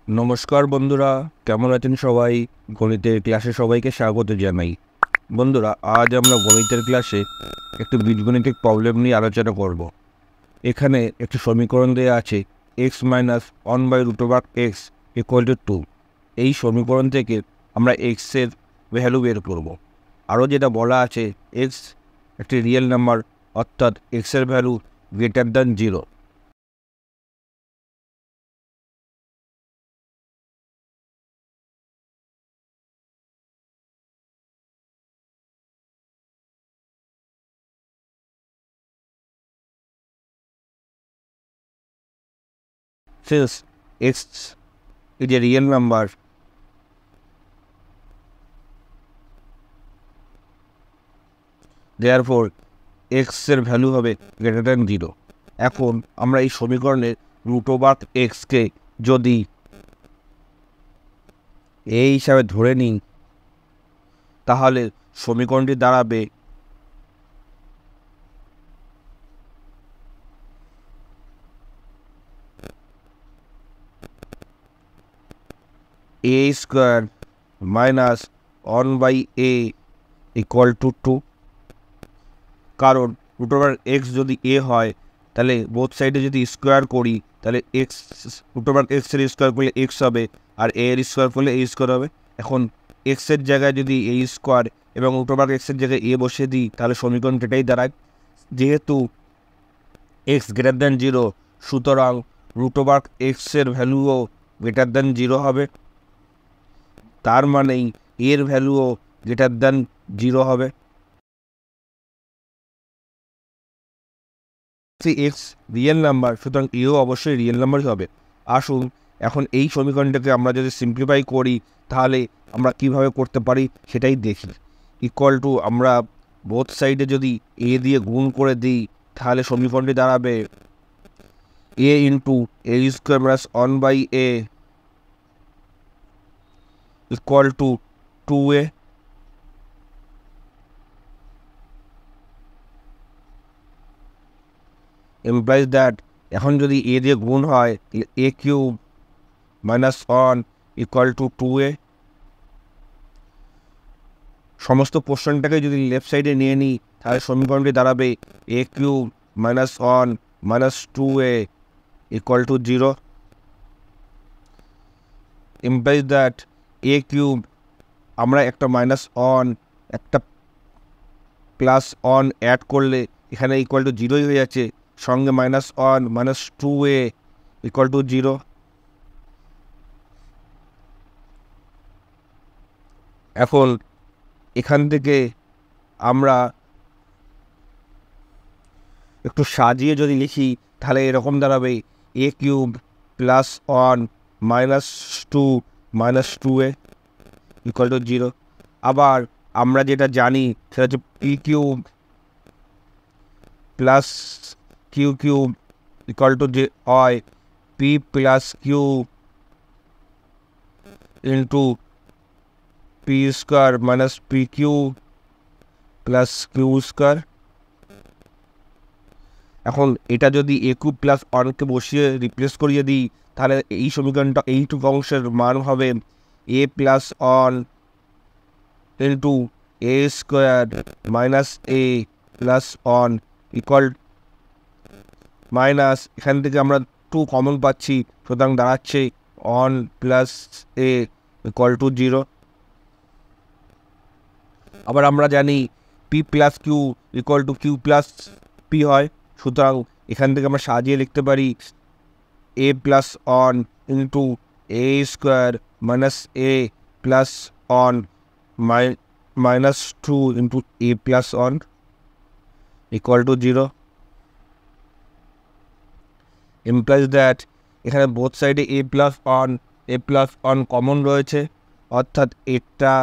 নমস্কার বন্ধুরা, কেমন আছেন সবাই? গণিতের ক্লাসে সবাইকে স্বাগত জানাই। বন্ধুরা, আজ আমরা গণিতের ক্লাসে একটি বীজগণিতিক প্রবলেম নিয়ে আলোচনা করব। এখানে একটি সমীকরণ দেওয়া আছে x মাইনাস 1/√x = 2। এই সমীকরণ থেকে আমরা এক্সের ভ্যালু বের করব। আরও যেটা বলা আছে, এক্স একটি রিয়েল নাম্বার, অর্থাৎ এক্সের value greater than 0। Since x is a real number, therefore x এর ভ্যালু হবে গ্রেটার দ্যান 0। এখন আমরা এই সমীকরণের √x কে যদি a হিসাবে ধরে নিই, তাহলে সমীকরণটি দাঁড়াবে a স্কোয়ার মাইনাস 1/a = 2। কারণ √x যদি a হয়, তাহলে বোথ সাইডে যদি স্কোয়ার করি, তাহলে √x এর স্কোয়ার করলে x হবে, আর a এর স্কোয়ার করলে a স্কোয়ার হবে। এখন x এর জায়গায় যদি a স্কোয়ার এবং √x এর জায়গায় a বসিয়ে দিই, তাহলে সমীকরণ এটাই দাঁড়ায়। যেহেতু x গ্রেটার দ্যান 0, সুতরাং √x এর ভ্যালুও গ্রেটার দ্যান 0 হবে। তার মানেই এর ভ্যালুও গ্রেটার দ্যান 0 হবে। এক্স রিয়েল নাম্বার, সুতরাং এও অবশ্যই রিয়েল নাম্বারই হবে। আসুন এখন এই সমীকরণটাকে আমরা যদি সিম্পলিফাই করি, তাহলে আমরা কিভাবে করতে পারি সেটাই দেখি। = আমরা বোথ সাইডে যদি a দিয়ে গুণ করে দিই, তাহলে সমীকরণটি দাঁড়াবে a into a square plus 1/a = 2a। implies that এখন যদি a দিয়ে গুণ হয়, a³ মাইনাস 1 = 2a। সমস্ত পোর্শনটাকে যদি লেফট সাইডে নিয়ে নিই, তাহলে সমীকরণটি দাঁড়াবে a³ minus 1 minus 2a = 0। implies that a³ আমরা একটা মাইনাস 1 একটা প্লাস 1 অ্যাড করলে এখানে = 0ই হয়ে যাচ্ছে, সঙ্গে মাইনাস 1 মাইনাস 2a = 0। এখন এখান থেকে আমরা একটু সাজিয়ে যদি লিখি, তাহলে এরকম দাঁড়াবে a³ plus 1 minus 2 minus 2a = 0। আবার আমরা যেটা জানি সেটা হচ্ছে p³ প্লাস q³ যে হয় p plus q into p square minus pq plus q square. এখন এটা যদি a³ প্লাস 1কে বসিয়ে রিপ্লেস করিয়ে দিই, তাহলে এই সমীকরণটা এইটুকু অংশের মান হবে a plus 1 into a square minus a plus 1 equal minus, এখান থেকে আমরা 2 কমন পাচ্ছি, সুতরাং দাঁড়াচ্ছে 1 প্লাস a = 0। আবার আমরা জানি p plus q = q plus p হয়, সুতরাং এখান থেকে আমরা সাজিয়ে লিখতে পারি a plus 1 into a square minus a plus 1 minus 2 into a plus 1 = 0। implies that এখানে বোথ সাইডে a প্লাস 1 কমন রয়েছে, অর্থাৎ এটা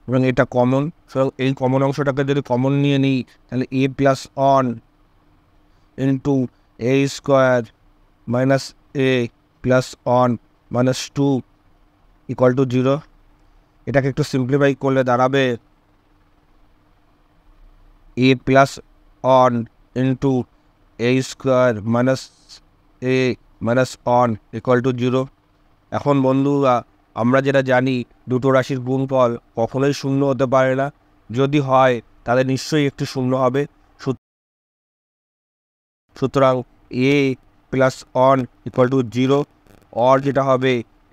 এবং এটা কমন। সুতরাং এই কমন অংশটাকে যদি কমন নিয়ে নিই, তাহলে a plus 1 into a square minus a plus 1 minus 2 = 0। এটাকে একটু সিম্পলিফাই করলে দাঁড়াবে a plus 1 into a square minus a minus 1 = 0। এখন বন্ধুরা আমরা যেটা জানি দুটো রাশির গুণফল কখনোই শূন্য হতে পারে না, যদি হয় তাহলে নিশ্চয়ই একটি শূন্য হবে। সুতরাং a plus one equal to 0, or যেটা হবে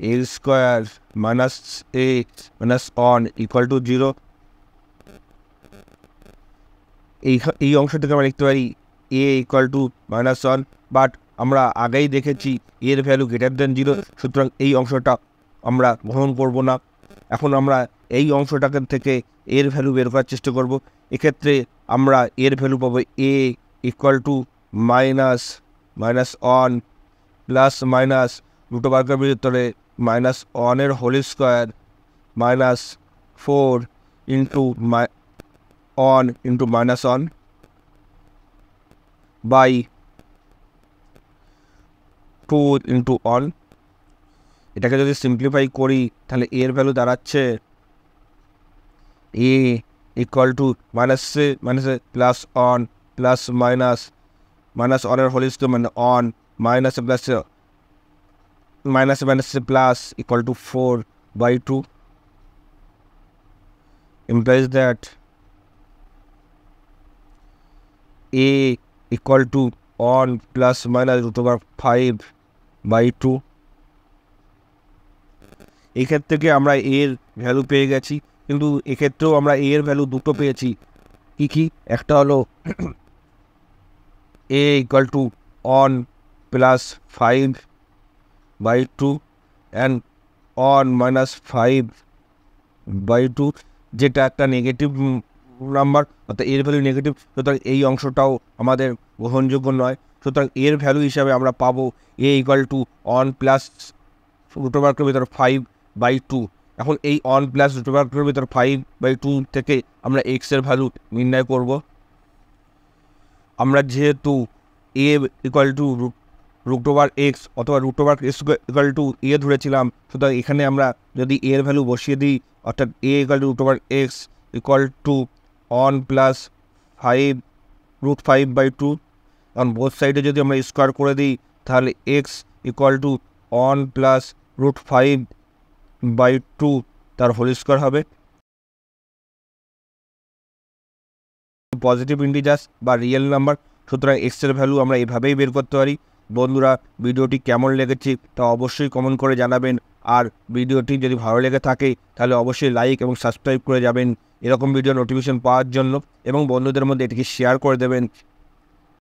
a square minus a minus one equal to 0। এই অংশ থেকে আমরা লিখতে পারি a equal to minus 1, but আমরা আগেই দেখেছি এর ভ্যালু গ্রেটার দেন 0, সুতরাং এই অংশটা আমরা গ্রহণ করব না। এখন আমরা এই অংশটাকে থেকে এর ভ্যালু বের করার চেষ্টা করব। এক্ষেত্রে আমরা এর ভ্যালু পাবো a equal to minus 1 plus minus দুটো বর্গের ভিতরে minus 1 whole square minus 4 into one into minus 1 by 2 into one. এটাকে যদি সিম্পলিফাই করি তাহলে এর ভ্যালু দাঁড়াচ্ছে এ ইকুয়াল টু মাইনাসে প্লাস অন প্লাস মাইনাস অনের হোল স্কোয়ার মানে অন মাইনাসে মাইনাসে plus equal to 4/2 implies that a equal to on plus minus root over 5/2। এক্ষেত্রে থেকে আমরা এর ভ্যালু পেয়ে গেছি, কিন্তু এক্ষেত্রেও আমরা এর ভ্যালু দুটো পেয়েছি। কি একটা হলো a equal to on plus 5/2 and on minus 5/2, যেটা একটা নেগেটিভ নাম্বার, অর্থাৎ এর ভ্যালু নেগেটিভ, সুতরাং এই অংশটাও আমাদের গ্রহণযোগ্য নয়। সুতরাং এর ভ্যালু হিসাবে আমরা পাবো a equal to on plus root ওভারের ভিতর 5/2। এখন এই অন প্লাস রুট ওভারের ভিতর 5/2 থেকে আমরা এক্সের ভ্যালু নির্ণয় করব। আমরা যেহেতু a equal to root over x অথবা root over x equal to a ধরেছিলাম, সুতরাং এখানে আমরা যদি এর ভ্যালু বসিয়ে দিই, অর্থাৎ a equal to root over x equal to on plus 5/2, কারণ বোথ সাইডে যদি আমরা স্কোয়ার করে দিই তাহলে x equal to on plus root 5/2 তার হোল স্কোয়ার হবে। পজিটিভ ইন্টিজার্স বা রিয়েল নাম্বার, সুতরাং এক্সের ভ্যালু আমরা এভাবেই বের করতে পারি। বন্ধুরা, ভিডিওটি কেমন লেগেছে তা অবশ্যই কমেন্ট করে জানাবেন, আর ভিডিওটি যদি ভালো লেগে থাকে তাহলে অবশ্যই লাইক এবং সাবস্ক্রাইব করে যাবেন এরকম ভিডিও নোটিফিকেশন পাওয়ার জন্য, এবং বন্ধুদের মধ্যে এটিকে শেয়ার করে দেবেন